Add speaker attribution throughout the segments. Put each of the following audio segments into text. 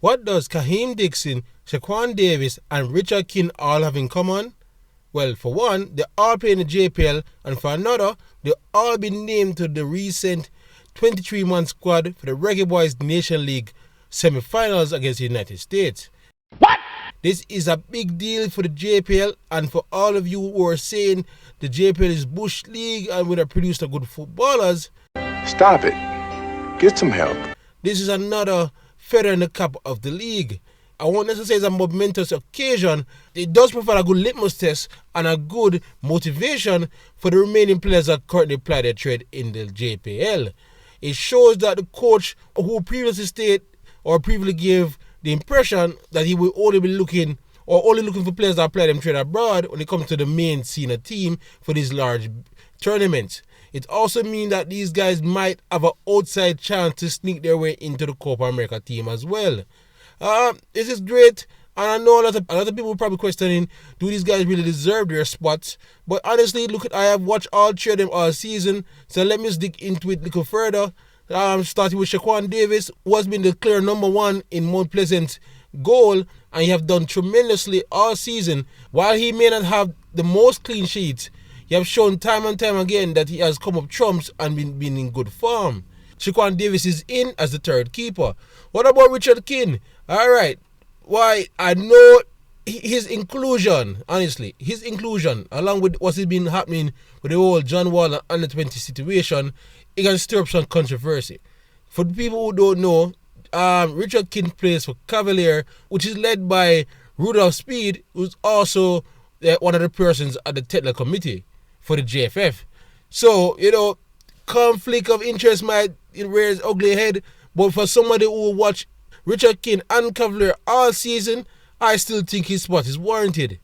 Speaker 1: What does Karem Dixon, Shaquan Davis and Richard King all have in common? Well, for one, they all play in the JPL, and for another, they all been named to the recent 23-man squad for the Reggae Boyz Nation League semi-finals against the United States.
Speaker 2: What?
Speaker 1: This is a big deal for the JPL, and for all of you who are saying the JPL is bush league and would have produced a good footballers.
Speaker 2: Stop it. Get some help.
Speaker 1: This is another feather in the cap of the league. I won't necessarily say it's a momentous occasion. It does provide a good litmus test and a good motivation for the remaining players that currently ply their trade in the JPL. It shows that the coach who previously stated or previously gave the impression that he will only be looking for players that play them trade abroad when it comes to the main senior team for these large tournaments. It also means that these guys might have an outside chance to sneak their way into the Copa America team as well. This is great, and I know a lot of people probably questioning, do these guys really deserve their spots? But honestly, I have watched all three of them all season, so let me just dig into it a little further. Starting with Shaquan Davis, who has been the clear number one in Mount Pleasant goal, and he have done tremendously all season. While he may not have the most clean sheets, he have shown time and time again that he has come up trumps and been in good form. Shaquan Davis is in as the third keeper. What about Richard King? Alright, why I know his inclusion, honestly, along with what's been happening with the whole John Wall and under 20 situation, it can stir up some controversy. For the people who don't know, Richard King plays for Cavalier, which is led by Rudolph Speed, who's also one of the persons at the technical committee for the JFF. So, conflict of interest might rear its ugly head, but for somebody who will watch Richard King and Cavalier all season, I still think his spot is warranted.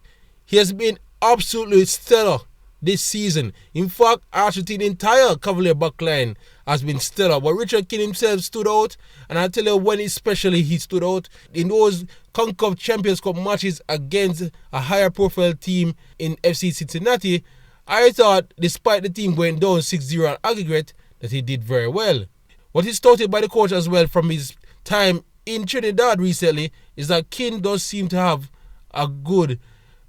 Speaker 1: He has been absolutely stellar this season. In fact, I actually think the entire Cavalier backline has been stellar, but Richard King himself stood out, and I tell you when especially he stood out in those Concacaf Champions Cup matches against a higher profile team in FC Cincinnati. I thought, despite the team going down 6-0 on aggregate, that he did very well. What is touted by the coach as well from his time in Trinidad recently is that King does seem to have a good,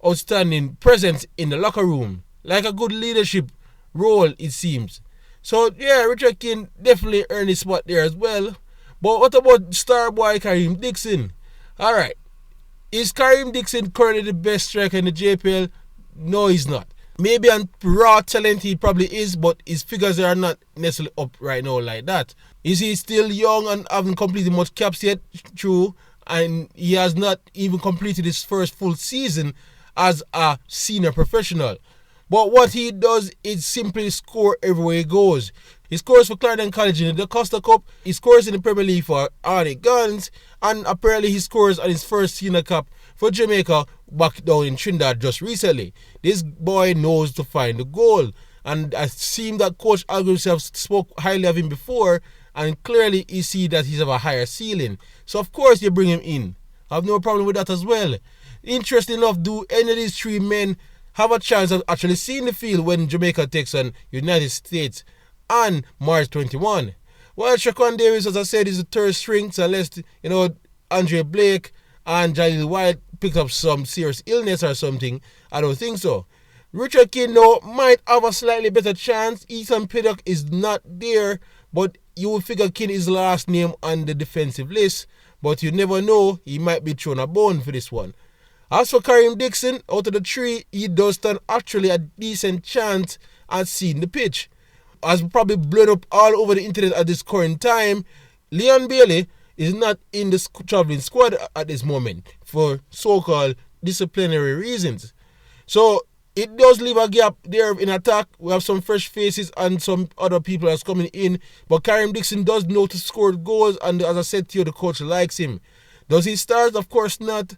Speaker 1: outstanding presence in the locker room, like a good leadership role, it seems. So yeah, Richard King definitely earned his spot there as well. But what about star boy Karem Dixon? Alright, is Karem Dixon currently the best striker in the JPL? No, he's not. Maybe on raw talent he probably is, but his figures are not necessarily up right now like that. Is he still young and haven't completed much caps yet? True. And he has not even completed his first full season as a senior professional. But what he does is simply score everywhere he goes. He scores for Clarendon College in the Costa Cup, he scores in the Premier League for Arnie Guns, and apparently he scores on his first senior cap for Jamaica back down in Trinidad just recently. This boy knows to find the goal, and I seem that Coach Algo himself spoke highly of him before, and clearly you see that he's of a higher ceiling. So of course you bring him in. I have no problem with that as well. Interesting enough, do any of these three men have a chance of actually seeing the field when Jamaica takes on United States on March 21? Well, Shaquan Davis, as I said, is the third string, so unless, Andre Blake and Jalil White picked up some serious illness or something, I don't think so. Richard King, though, might have a slightly better chance. Ethan Piddock is not there, but you will figure King is the last name on the defensive list, but you never know, he might be thrown a bone for this one. As for Karem Dixon, out of the three, he does stand actually a decent chance at seeing the pitch. As probably blown up all over the internet at this current time, Leon Bailey is not in the traveling squad at this moment for so-called disciplinary reasons. So it does leave a gap there in attack. We have some fresh faces and some other people that's coming in, but Karem Dixon does know to score goals, and as I said to you, the coach likes him. Does he start? Of course not.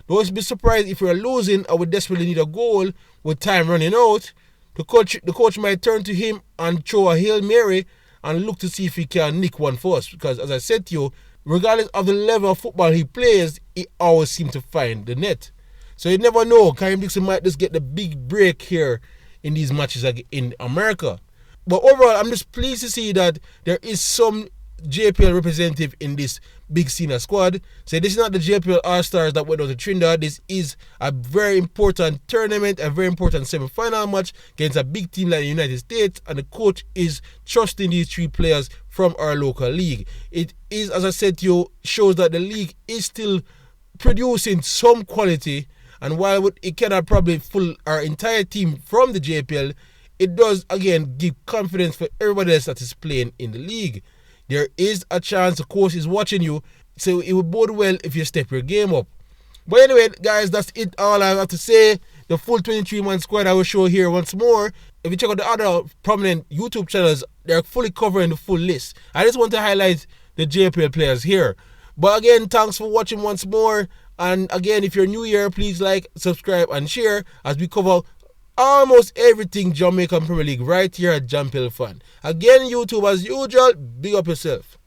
Speaker 1: Don't be surprised if we're losing and we desperately need a goal with time running out. The coach might turn to him and throw a Hail Mary and look to see if he can nick one for us. Because as I said to you, regardless of the level of football he plays, he always seems to find the net. So you never know, Karem Dixon might just get the big break here in these matches in America. But overall, I'm just pleased to see that there is some JPL representative in this big senior squad. So this is not the JPL All-Stars that went out to Trinidad. This is a very important tournament, a very important semi-final match against a big team like the United States, and the coach is trusting these 3 players from our local league. It is, as I said to you, shows that the league is still producing some quality, and while it cannot probably pull our entire team from the JPL, it does again give confidence for everybody else that is playing in the league. There is a chance the coach is watching you, so it would bode well if you step your game up. But anyway, guys, that's it all I have to say. The full 23-man squad I will show here once more. If you check out the other prominent YouTube channels, they're fully covering the full list. I just want to highlight the JPL players here. But again, thanks for watching once more. And again, if you're new here, please like, subscribe, and share as we cover almost everything Jamaican Premier League right here at JPL Fan. Again, YouTube, as usual, big up yourself.